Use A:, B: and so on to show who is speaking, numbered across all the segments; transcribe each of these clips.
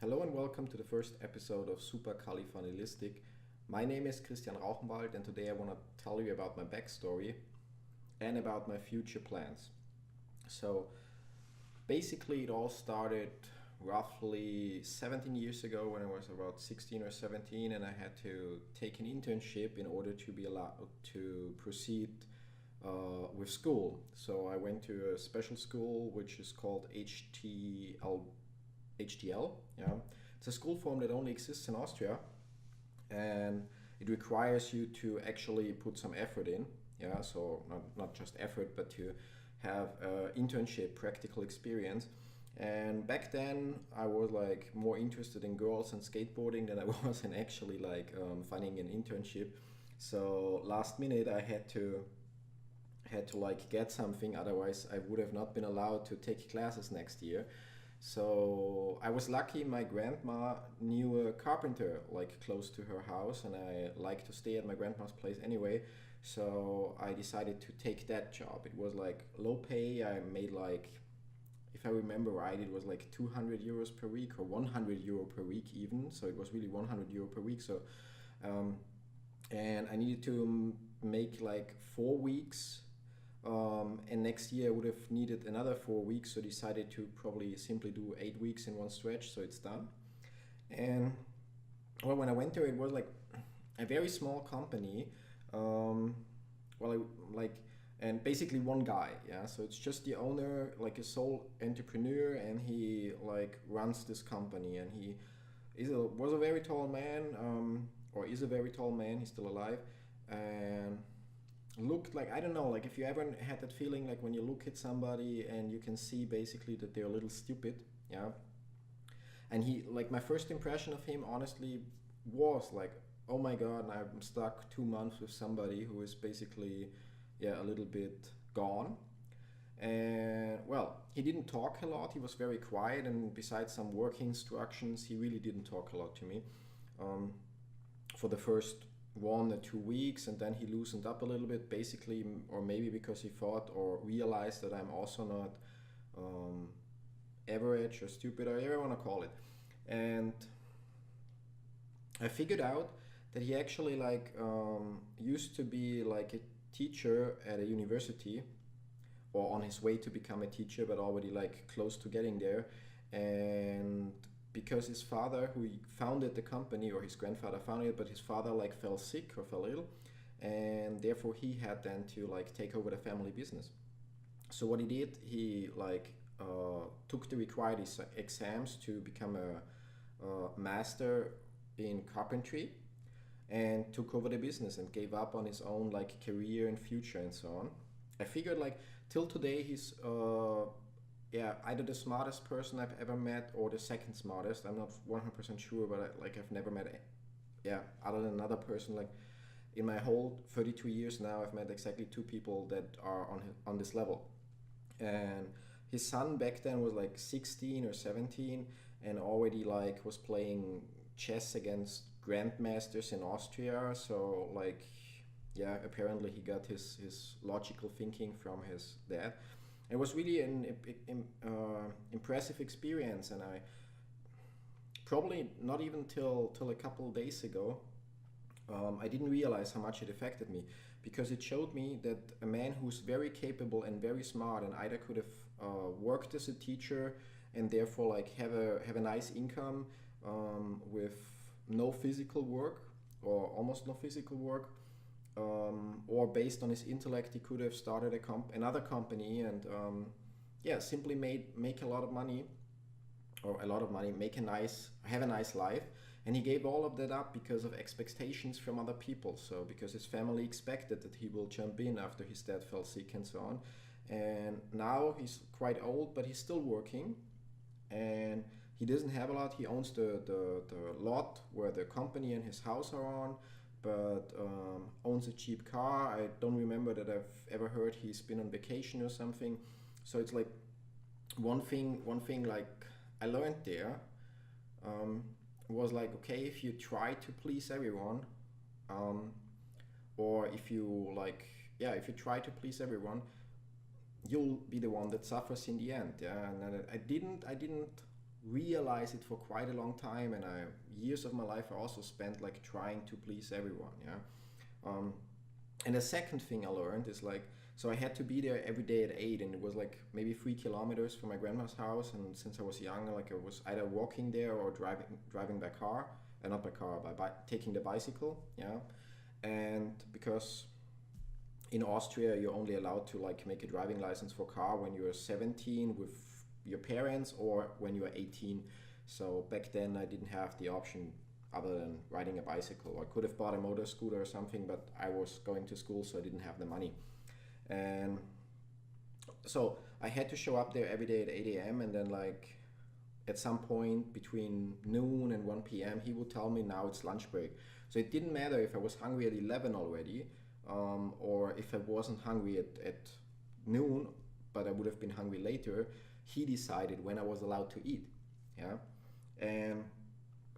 A: Hello and welcome to the first episode of Super Clickfunnels. My name is Christian Rauchenwald and today I want to tell you about my backstory and about my future plans. So basically it all started roughly 17 years ago when I was about 16 or 17 and I had to take an internship in order to be allowed to proceed with school. So I went to a special school which is called HTL. Yeah, it's a school form that only exists in Austria, and it requires you to actually put some effort in. Yeah, so not just effort, but to have internship, practical experience. And back then, I was like more interested in girls and skateboarding than I was in actually finding an internship. So last minute, I had to like get something, otherwise I would have not been allowed to take classes next year. So I was lucky my grandma knew a carpenter like close to her house and I like to stay at my grandma's place anyway. So I decided to take that job. It was like low pay. I made like, if I remember right, it was like 200 euros per week or 100 euro per week even. So it was really 100 euro per week. So um, and I needed to make like 4 weeks, and next year I would have needed another 4 weeks, so decided to probably simply do 8 weeks in one stretch, so it's done. And well, when I went there, it was like a very small company. Um, well, and basically one guy, yeah. So it's just the owner, like a sole entrepreneur, and he like runs this company, and he was a very tall man, or is a very tall man. He's still alive, and looked like, I don't know, like if you ever had that feeling like when you look at somebody and you can see basically that they're a little stupid, yeah. And he, like, my first impression of him honestly was like, oh my god, I'm stuck 2 months with somebody who is basically, yeah, a little bit gone. And well, he didn't talk a lot, he was very quiet, and besides some work instructions, he really didn't talk a lot to me. um, for the first 1 or 2 weeks, and then he loosened up a little bit, basically, or maybe because he thought or realized that I'm also not um, average or stupid or whatever you want to call it. And I figured out that he actually used to be like a teacher at a university, or on his way to become a teacher, but already like close to getting there. And because his father, who founded the company, or his grandfather founded it, but his father like fell sick or fell ill, and therefore he had then to like take over the family business. So what he did, he took the required exams to become a master in carpentry, and took over the business and gave up on his own like career and future and so on. I figured like till today he's yeah, either the smartest person I've ever met or the second smartest. I'm not 100% sure, but I've never met, yeah, other than another person. Like in my whole 32 years now, I've met exactly two people that are on this level. And his son back then was like 16 or 17 and already like was playing chess against grandmasters in Austria. So like, yeah, apparently he got his logical thinking from his dad. It was really an impressive experience, and I probably not even till a couple of days ago, I didn't realize how much it affected me, because it showed me that a man who's very capable and very smart and either could have worked as a teacher and therefore like have a nice income with no physical work or almost no physical work, or based on his intellect, he could have started another company and yeah, simply make a lot of money, or a lot of money, have a nice life. And he gave all of that up because of expectations from other people. So because his family expected that he will jump in after his dad fell sick and so on. And now he's quite old, but he's still working, and he doesn't have a lot. He owns the lot where the company and his house are on, but owns a cheap car. I don't remember that I've ever heard he's been on vacation or something. So it's like one thing like I learned there, was like, okay, if you try to please everyone, um, or if you like, yeah, if you try to please everyone, you'll be the one that suffers in the end. Yeah, and I didn't realize it for quite a long time, and years of my life I also spent like trying to please everyone. And the second thing I learned is like, so I had to be there every day at 8, and it was like maybe 3 kilometers from my grandma's house. And since I was young, like I was either walking there or driving by car, not by car, by taking the bicycle. And because in Austria you're only allowed to like make a driving license for car when you're 17 with your parents, or when you're 18. So back then I didn't have the option other than riding a bicycle. I could have bought a motor scooter or something, but I was going to school, so I didn't have the money. And so I had to show up there every day at 8 a.m. and then like at some point between noon and 1 p.m. he would tell me, now it's lunch break. So it didn't matter if I was hungry at 11 already, or if I wasn't hungry at noon, but I would have been hungry later. He decided when I was allowed to eat. And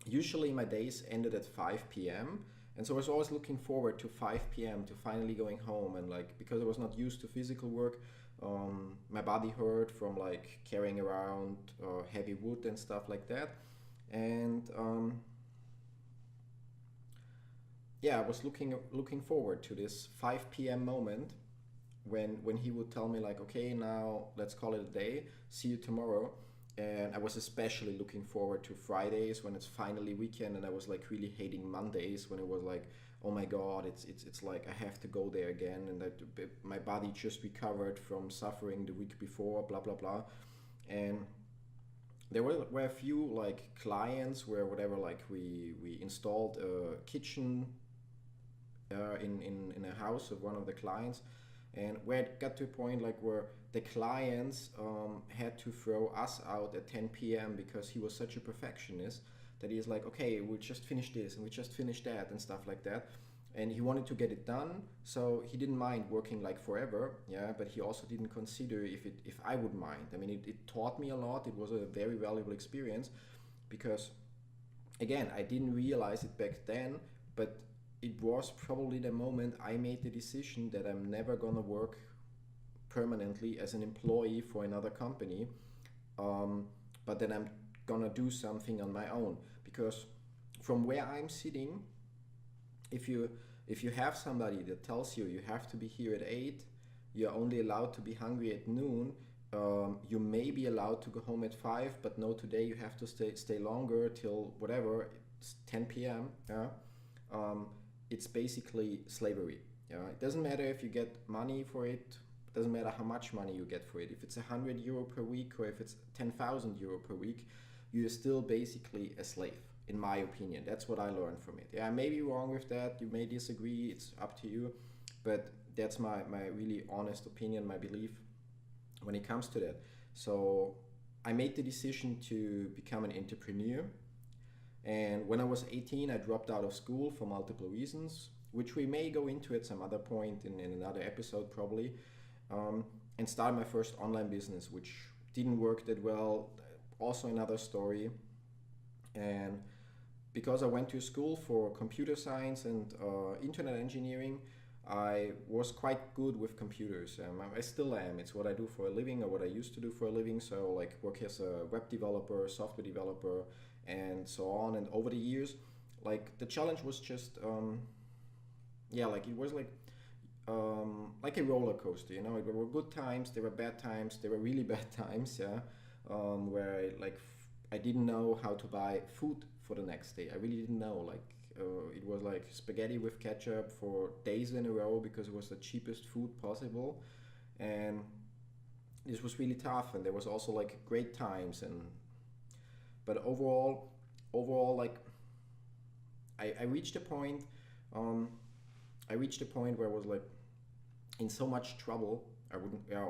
A: usually my days ended at 5 p.m. And so I was always looking forward to 5 p.m. to finally going home. And like, because I was not used to physical work, my body hurt from like carrying around heavy wood and stuff like that. And I was looking forward to this 5 p.m. moment when he would tell me like, okay, now let's call it a day, see you tomorrow. And I was especially looking forward to Fridays when it's finally weekend, and I was like really hating Mondays when it was like, oh my god, it's like I have to go there again, and that my body just recovered from suffering the week before, blah blah blah. And there were a few like clients where whatever, like we installed a kitchen in a house of one of the clients, and where it got to a point like where the clients had to throw us out at 10 p.m. because he was such a perfectionist that he's like, okay, we'll just finish this and we just finish that and stuff like that. And he wanted to get it done, so he didn't mind working like forever, but he also didn't consider if I would mind. I mean, it taught me a lot. It was a very valuable experience because, again, I didn't realize it back then, but it was probably the moment I made the decision that I'm never gonna work permanently as an employee for another company, but that I'm gonna do something on my own. Because from where I'm sitting, if you have somebody that tells you have to be here at 8, you're only allowed to be hungry at noon, you may be allowed to go home at 5, but no, today you have to stay longer till whatever, it's 10 p.m. It's basically slavery. It doesn't matter if you get money for it. Doesn't matter how much money you get for it. If it's 100 euro per week or if it's 10,000 euro per week, you're still basically a slave, in my opinion. That's what I learned from it. I may be wrong with that. You may disagree. It's up to you. But that's my really honest opinion, my belief when it comes to that. So I made the decision to become an entrepreneur. And when I was 18, I dropped out of school for multiple reasons, which we may go into at some other point in another episode probably. And started my first online business, which didn't work that well. Also another story. And because I went to school for computer science and internet engineering, I was quite good with computers. I still am. It's what I do for a living, or what I used to do for a living. So like work as a web developer, software developer, and so on. And over the years, like the challenge was just, like it was like a roller coaster, There were good times, there were bad times, there were really bad times, where I didn't know how to buy food for the next day. I really didn't know. It was like spaghetti with ketchup for days in a row because it was the cheapest food possible, and this was really tough. And there was also like great times, but overall, like I reached a point. I reached a point where I was like in so much trouble.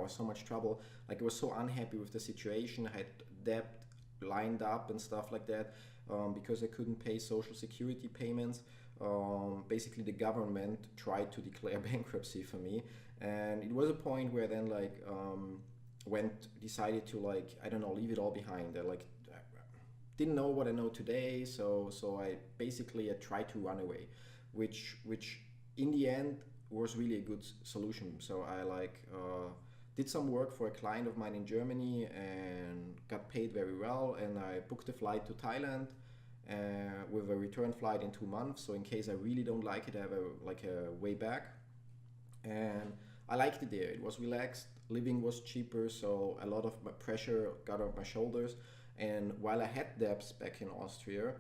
A: So much trouble. Like I was so unhappy with the situation. I had debt lined up and stuff like that, because I couldn't pay social security payments. Basically, the government tried to declare bankruptcy for me, and it was a point where then decided to leave it all behind. I didn't know what I know today, so I basically tried to run away, which in the end was really a good solution. So I did some work for a client of mine in Germany and got paid very well, and I booked a flight to Thailand with a return flight in 2 months. So in case I really don't like it, I have a way back. And I liked it there. It was relaxed, living was cheaper, so a lot of my pressure got off my shoulders. And while I had debts back in Austria,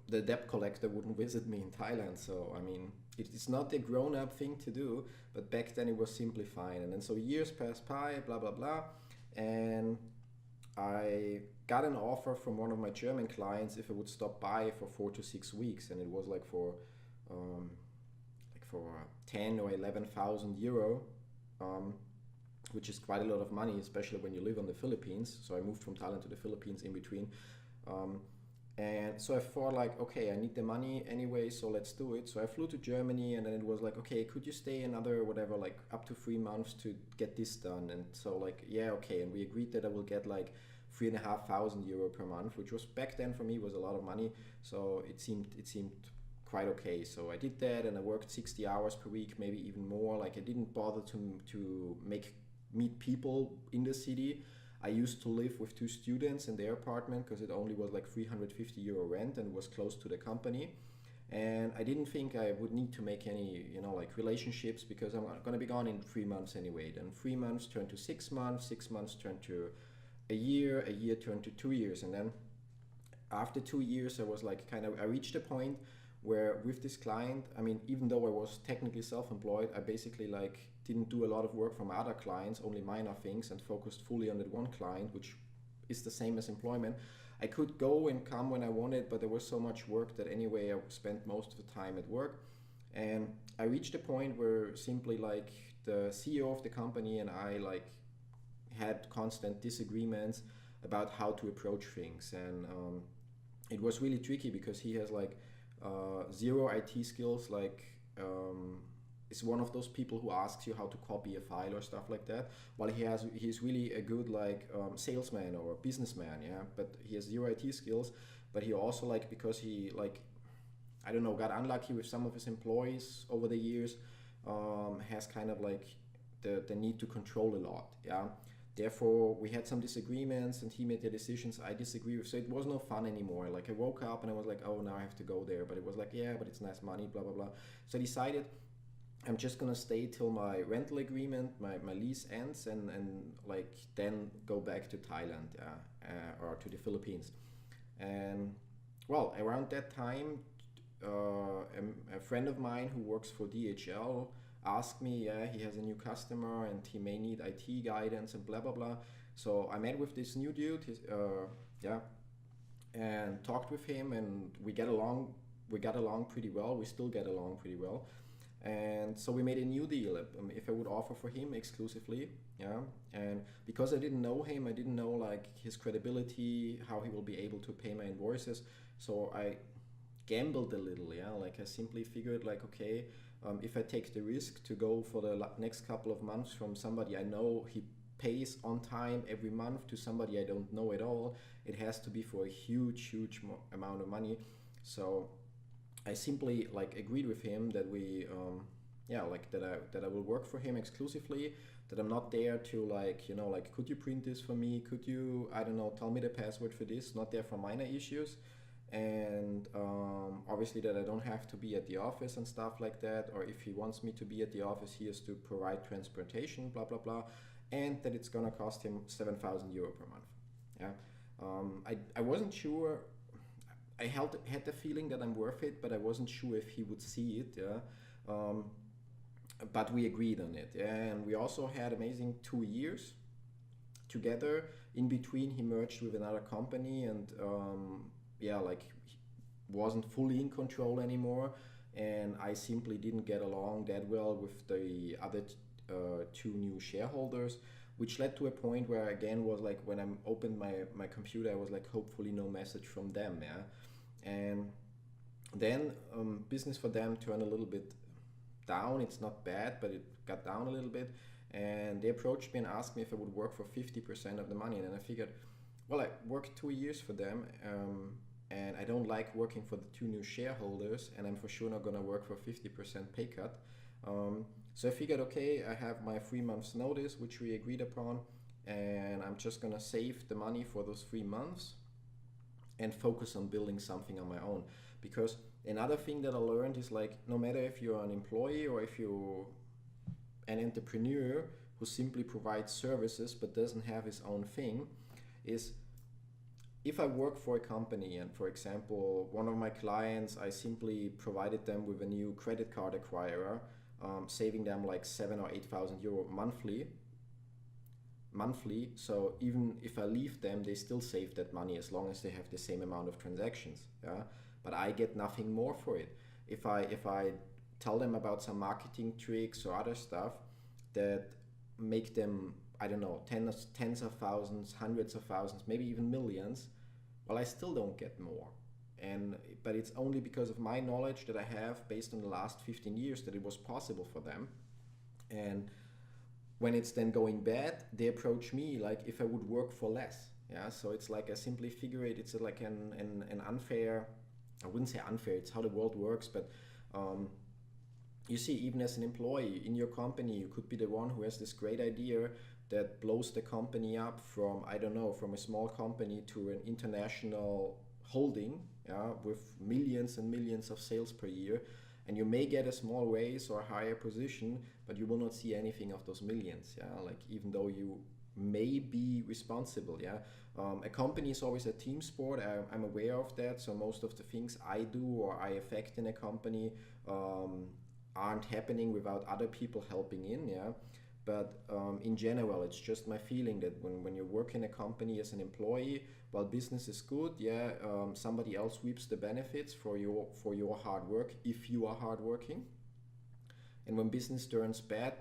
A: the debt collector wouldn't visit me in Thailand. So I mean, it's not a grown-up thing to do, but back then it was simply fine. And then so years passed by, blah blah blah, and I got an offer from one of my German clients if I would stop by for 4 to 6 weeks, and it was um, like for 10 or 11,000 euro, which is quite a lot of money, especially when you live on the Philippines. So I moved from Thailand to the Philippines in between. And so I thought like, okay, I need the money anyway, so let's do it. So I flew to Germany, and then it was like, okay, could you stay another whatever, like up to 3 months to get this done? And so like, yeah, okay. And we agreed that I will get like 3,500 euro per month, which was back then for me was a lot of money. So it seemed quite okay. So I did that, and I worked 60 hours per week, maybe even more. Like I didn't bother to meet people in the city. I used to live with 2 students in their apartment because it only was like 350 euro rent and was close to the company. And I didn't think I would need to make any, like relationships, because I'm going to be gone in 3 months anyway. Then 3 months turned to 6 months, 6 months turned to a year turned to 2 years. And then after 2 years, I was like I reached a point where with this client, I mean, even though I was technically self-employed, I basically like didn't do a lot of work for my other clients, only minor things, and focused fully on that one client, which is the same as employment. I could go and come when I wanted, but there was so much work that anyway I spent most of the time at work. And I reached a point where simply like the CEO of the company and I like had constant disagreements about how to approach things. And it was really tricky because he has like zero IT skills, like is one of those people who asks you how to copy a file or stuff like that, while he's really a good like salesman or businessman, yeah, but he has zero IT skills. But he also like, because he like, I don't know, got unlucky with some of his employees over the years, has kind of like the need to control a lot, yeah. Therefore, we had some disagreements, and he made the decisions I disagree with. So it was no fun anymore. Like I woke up and I was like, oh, now I have to go there. But it was like, yeah, but it's nice money, blah, blah, blah. So I decided I'm just going to stay till my rental agreement, my lease ends, and like then go back to Thailand, or to the Philippines. And well, around that time, a friend of mine who works for DHL asked me, yeah, he has a new customer and he may need IT guidance and blah blah blah. So I met with this new dude, and talked with him, and we got along pretty well. We still get along pretty well. And so we made a new deal, if I would offer for him exclusively, yeah. And because I didn't know him, I didn't know like his credibility, how he will be able to pay my invoices. So I gambled a little, yeah. Like I simply figured like, okay, if I take the risk to go for the next couple of months from somebody I know he pays on time every month to somebody I don't know at all, it has to be for a huge amount of money. So I simply like agreed with him that we that I will work for him exclusively, that I'm not there to like, like, could you print this for me, could you, I don't know, tell me the password for this, not there for minor issues. And obviously that I don't have to be at the office and stuff like that, or if he wants me to be at the office, he has to provide transportation, blah blah blah, and that it's gonna cost him 7,000 euro per month. Yeah, I wasn't sure. I had the feeling that I'm worth it, but I wasn't sure if he would see it. Yeah, but we agreed on it. Yeah, and we also had amazing 2 years together. In between, he merged with another company, and like wasn't fully in control anymore, and I simply didn't get along that well with the other 2 new shareholders, which led to a point where again was like, when I opened my computer, I was like, hopefully no message from them, yeah. And then business for them turned a little bit down. It's not bad, but it got down a little bit, and they approached me and asked me if I would work for 50% of the money. And then I figured, well, I worked 2 years for them, and I don't like working for the 2 new shareholders, and I'm for sure not gonna work for 50% pay cut. So I figured, okay, I have my 3 months notice, which we agreed upon, and I'm just gonna save the money for those 3 months and focus on building something on my own. Because another thing that I learned is like, no matter if you're an employee or if you're an entrepreneur who simply provides services but doesn't have his own thing, is if I work for a company and, for example, one of my clients, I simply provided them with a new credit card acquirer, saving them like 7 or 8,000 euro monthly. So even if I leave them, they still save that money as long as they have the same amount of transactions. Yeah, but I get nothing more for it. If I tell them about some marketing tricks or other stuff that make them, I don't know, tens of thousands, hundreds of thousands, maybe even millions, well, I still don't get more. But it's only because of my knowledge that I have based on the last 15 years that it was possible for them. And when it's then going bad, they approach me like if I would work for less. Yeah, so it's like I simply figure it's like an unfair, I wouldn't say unfair, it's how the world works, but you see, even as an employee in your company, you could be the one who has this great idea that blows the company up from, I don't know, from a small company to an international holding, yeah, with millions and millions of sales per year. And you may get a small raise or a higher position, but you will not see anything of those millions, yeah, like even though you may be responsible, yeah. A company is always a team sport. I'm aware of that. So most of the things I do or I affect in a company aren't happening without other people helping in, yeah. But in general, it's just my feeling that when you work in a company as an employee, while business is good, yeah, somebody else reaps the benefits for your hard work if you are hardworking. And when business turns bad,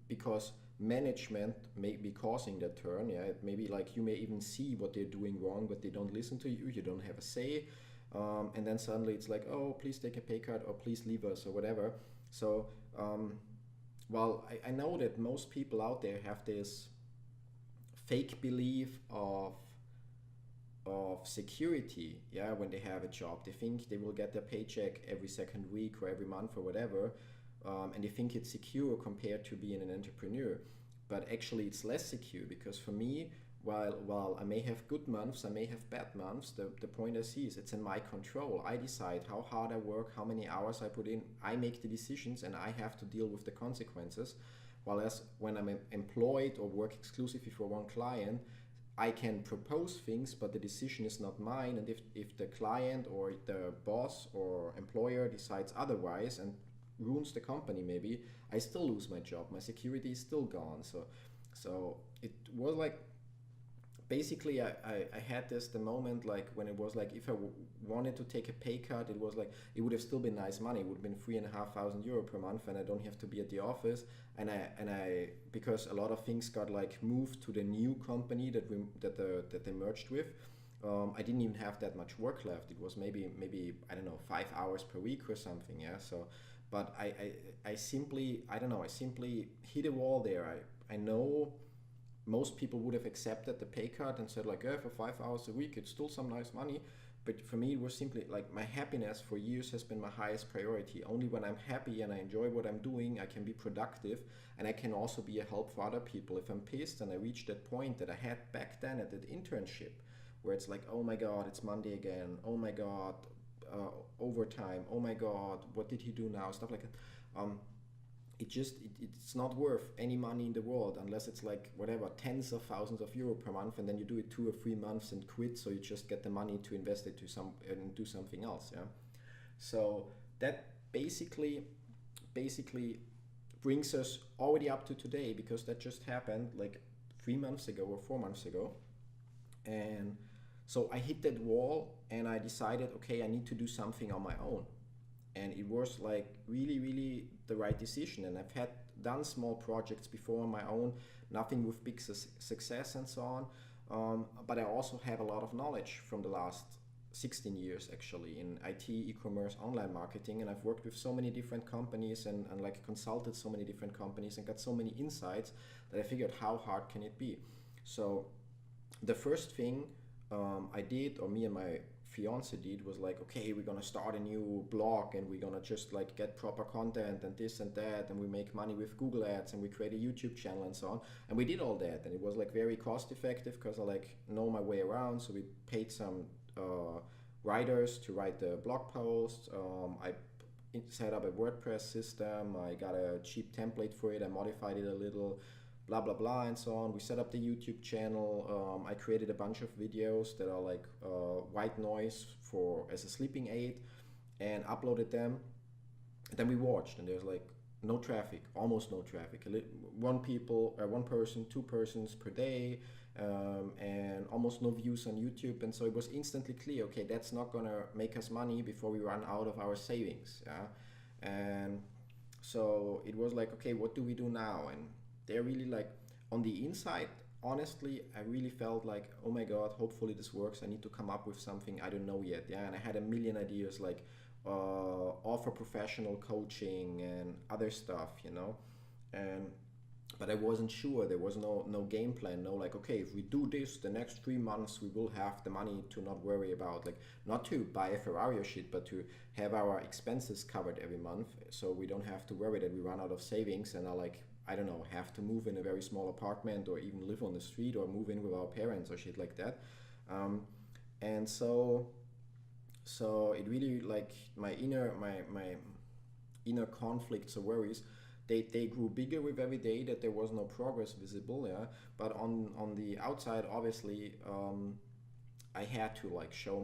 A: because management may be causing that turn, yeah, it may be like you may even see what they're doing wrong, but they don't listen to you. You don't have a say, and then suddenly it's like, oh, please take a pay cut or please leave us or whatever. So well, I know that most people out there have this fake belief of security, yeah, when they have a job. They think they will get their paycheck every second week or every month or whatever, and they think it's secure compared to being an entrepreneur. But actually it's less secure, because for me, while I may have good months, I may have bad months, the point I see is it's in my control. I decide how hard I work, how many hours I put in. I make the decisions and I have to deal with the consequences. While as when I'm employed or work exclusively for one client, I can propose things, but the decision is not mine. And if the client or the boss or employer decides otherwise and ruins the company, maybe I still lose my job. My security is still gone. So it was like, basically I had the moment like when it was like if I wanted to take a pay cut, it was like it would have still been nice money. It would have been 3,500 euro per month, and I don't have to be at the office. And I because a lot of things got like moved to the new company that they merged with. I didn't even have that much work left. It was maybe I don't know, 5 hours per week or something. Yeah. So, but I simply, I don't know, I simply hit a wall there. I know most people would have accepted the pay cut and said like, oh, for 5 hours a week, it's still some nice money. But for me, it was simply like my happiness for years has been my highest priority. Only when I'm happy and I enjoy what I'm doing, I can be productive, and I can also be a help for other people. If I'm pissed and I reach that point that I had back then at that internship, where it's like, oh my God, it's Monday again. Oh my God, overtime. Oh my God, what did he do now? Stuff like that. It's not worth any money in the world unless it's like whatever, tens of thousands of euro per month, and then you do it 2 or 3 months and quit, so you just get the money to invest it to and do something else. Yeah. So that basically brings us already up to today, because that just happened like 3 months ago or 4 months ago. And so I hit that wall and I decided, okay, I need to do something on my own. And it was like really the right decision. And I've done small projects before on my own, nothing with big success and so on. But I also have a lot of knowledge from the last 16 years actually in IT, e-commerce, online marketing. And I've worked with so many different companies and like consulted so many different companies and got so many insights that I figured, how hard can it be? So the first thing I did, or me and my fiance did was like, okay, we're gonna start a new blog and we're gonna just like get proper content and this and that, and we make money with Google ads and we create a YouTube channel and so on. And we did all that, and it was like very cost effective because I like know my way around. So we paid some writers to write the blog posts. I set up a WordPress system. I got a cheap template for it. I modified it a little, blah blah blah, and so on. We set up the YouTube channel. I created a bunch of videos that are like white noise for as a sleeping aid, and uploaded them. And then we watched, and there's like no traffic, almost no traffic. One person, two persons per day, and almost no views on YouTube. And so it was instantly clear, okay, that's not gonna make us money before we run out of our savings. Yeah, and so it was like, okay, what do we do now? And they're really like, on the inside, honestly, I really felt like, oh my god, hopefully this works. I need to come up with something I don't know yet. Yeah, and I had a million ideas, like offer professional coaching and other stuff, and but I wasn't sure. There was no game plan, no like, okay, if we do this the next 3 months, we will have the money to not worry about, like, not to buy a Ferrari or shit, but to have our expenses covered every month, so we don't have to worry that we run out of savings and are like, I don't know, have to move in a very small apartment or even live on the street or move in with our parents or shit like that. And so it really, like, my inner conflicts or worries, they grew bigger with every day that there was no progress visible. Yeah, but on the outside, obviously, I had to like show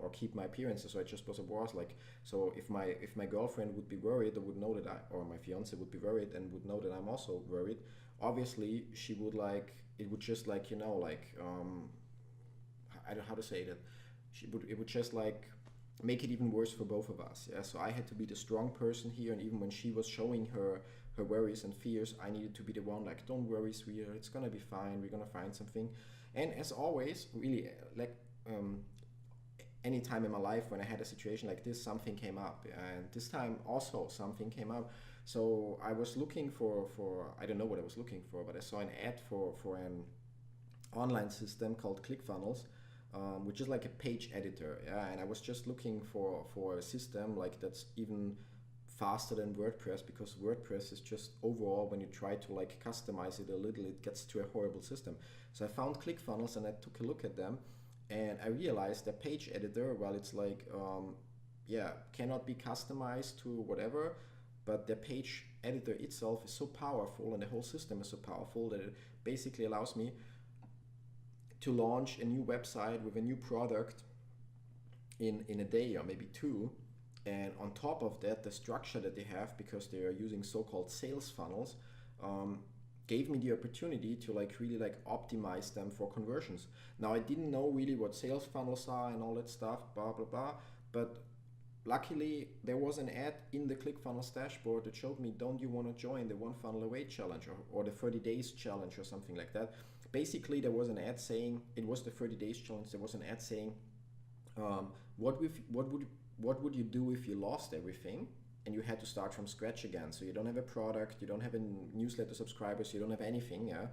A: or keep my appearances. So I just was like, so if my girlfriend would be worried, or would know that or my fiance would be worried and would know that I'm also worried, obviously she would like, it would just like, I don't know how to say that, it would just like make it even worse for both of us. Yeah, so I had to be the strong person here, and even when she was showing her worries and fears, I needed to be the one like, don't worry, sweetheart, it's gonna be fine, we're gonna find something. And as always, really, like, any time in my life when I had a situation like this, something came up, and this time also something came up. So I was looking for I don't know what I was looking for, but I saw an ad for an online system called Clickfunnels, which is like a page editor. Yeah, and I was just looking for a system like that's even faster than WordPress, because WordPress is just overall, when you try to like customize it a little, it gets to a horrible system. So I found Clickfunnels and I took a look at them, and I realized that page editor, well, it's like cannot be customized to whatever, but the page editor itself is so powerful and the whole system is so powerful that it basically allows me to launch a new website with a new product in a day or maybe two. And on top of that, the structure that they have, because they are using so-called sales funnels, gave me the opportunity to like really like optimize them for conversions. Now, I didn't know really what sales funnels are and all that stuff, blah blah blah, but luckily there was an ad in the ClickFunnels dashboard that showed me, don't you want to join the One Funnel Away challenge or the 30 days challenge or something like that. Basically, there was an ad saying, it was the 30 days challenge, there was an ad saying, what would you do if you lost everything and you had to start from scratch again? So you don't have a product, you don't have a newsletter subscribers, you don't have anything. Yeah?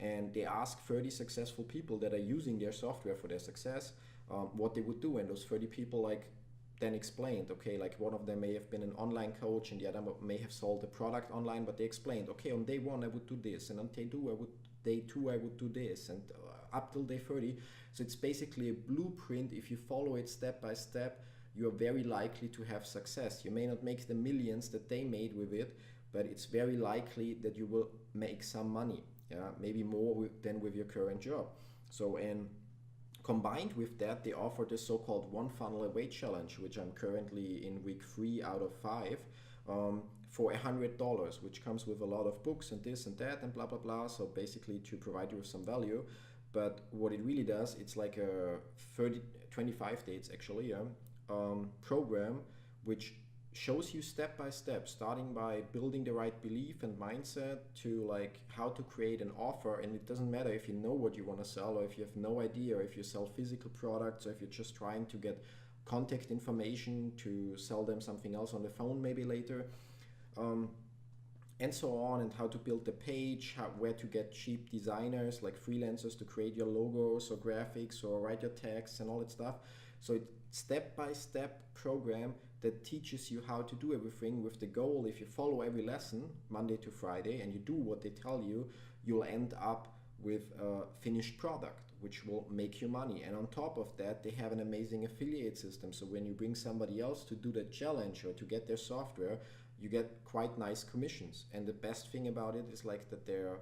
A: And they ask 30 successful people that are using their software for their success, what they would do. And those 30 people like then explained, okay, like one of them may have been an online coach and the other may have sold a product online, but they explained, okay, on day one I would do this, and on day two I would do this, and up till day 30. So it's basically a blueprint. If you follow it step by step, you are very likely to have success. You may not make the millions that they made with it, but it's very likely that you will make some money. Yeah, maybe more than with your current job. So, and combined with that, they offer the so-called One Funnel Away challenge, which I'm currently in week 3 out of 5, for $100, which comes with a lot of books and this and that and blah blah blah. So basically to provide you with some value. But what it really does, it's like a 25 days actually, program which shows you step by step, starting by building the right belief and mindset to like how to create an offer. And it doesn't matter if you know what you want to sell, or if you have no idea, or if you sell physical products, or if you're just trying to get contact information to sell them something else on the phone maybe later, and so on, and how to build the page, where to get cheap designers like freelancers to create your logos or graphics or write your text and all that stuff. So it's step-by-step program that teaches you how to do everything, with the goal, if you follow every lesson Monday to Friday and you do what they tell you, you'll end up with a finished product which will make you money. And on top of that, they have an amazing affiliate system. So when you bring somebody else to do the challenge or to get their software, you get quite nice commissions. And the best thing about it is like that their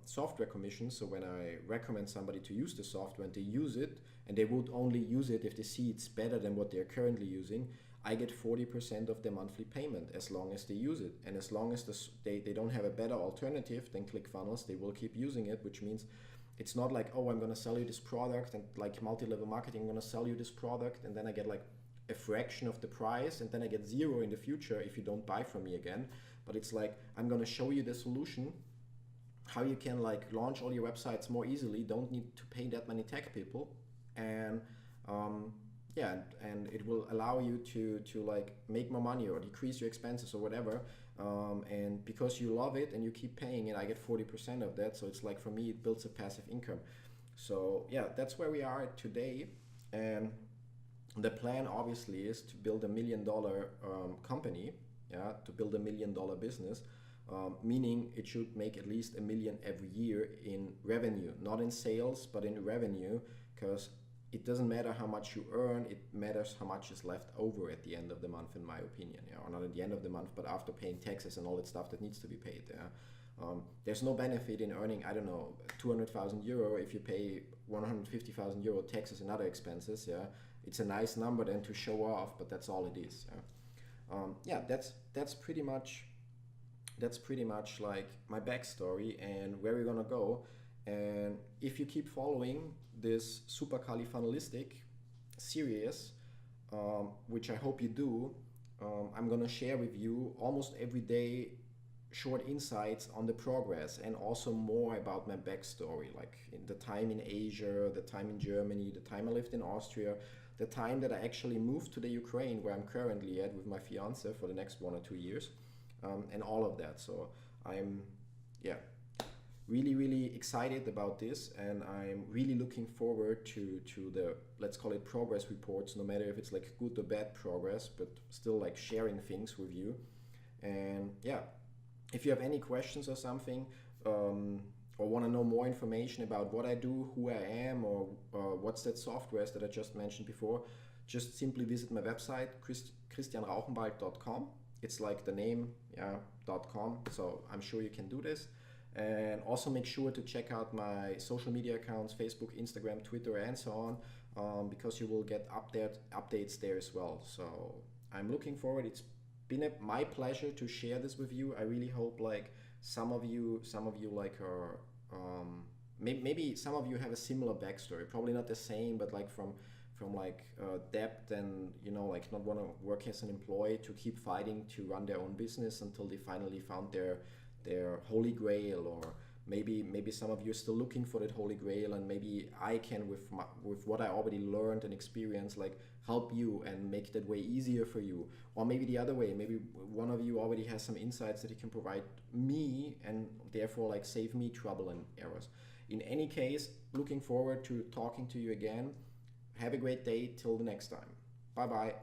A: software commissions. So when I recommend somebody to use the software and they use it, and they would only use it if they see it's better than what they're currently using, I get 40% of their monthly payment as long as they use it. And as long as they don't have a better alternative than Clickfunnels, they will keep using it, which means it's not like, oh, I'm going to sell you this product, and like multi-level marketing, I'm going to sell you this product and then I get like a fraction of the price and then I get zero in the future if you don't buy from me again. But it's like, I'm going to show you the solution, how you can like launch all your websites more easily, don't need to pay that many tech people, and and it will allow you to like make more money or decrease your expenses or whatever, and because you love it and you keep paying it, I get 40% of that. So it's like, for me, it builds a passive income. So yeah, that's where we are today. And the plan obviously is to build $1 million company, to build $1 million business, meaning it should make at least $1 million every year in revenue, not in sales, but in revenue, because it doesn't matter how much you earn, it matters how much is left over at the end of the month, in my opinion, or not at the end of the month, but after paying taxes and all that stuff that needs to be paid. There's no benefit in earning, I don't know, 200,000 euro if you pay 150,000 euro taxes and other expenses. It's a nice number then to show off, but that's all it is. That's pretty much like my backstory and where we're gonna go. And if you keep following this super Clickfunnels series, which I hope you do, I'm gonna share with you almost every day short insights on the progress, and also more about my backstory, like in the time in Asia, the time in Germany, the time I lived in Austria, the time that I actually moved to the Ukraine, where I'm currently at with my fiance for the next 1 or 2 years, and all of that. So I'm really excited about this, and I'm really looking forward to the, let's call it, progress reports, no matter if it's like good or bad progress, but still like sharing things with you. And if you have any questions or something, or want to know more information about what I do, who I am, or what's that software that I just mentioned before, just simply visit my website, christianrauchenwald.com. It's like the name, .com. So I'm sure you can do this. And also make sure to check out my social media accounts, Facebook, Instagram, Twitter, and so on, because you will get updates there as well. So I'm looking forward. It's been my pleasure to share this with you. I really hope like some of you like are maybe some of you have a similar backstory, probably not the same, but like from like debt and like not want to work as an employee to keep fighting to run their own business until they finally found their holy grail. Or maybe some of you are still looking for that holy grail, and maybe I can with what I already learned and experienced, like help you and make that way easier for you. Or maybe the other way, maybe one of you already has some insights that he can provide me and therefore like save me trouble and errors. In any case, looking forward to talking to you again. Have a great day till the next time. Bye bye.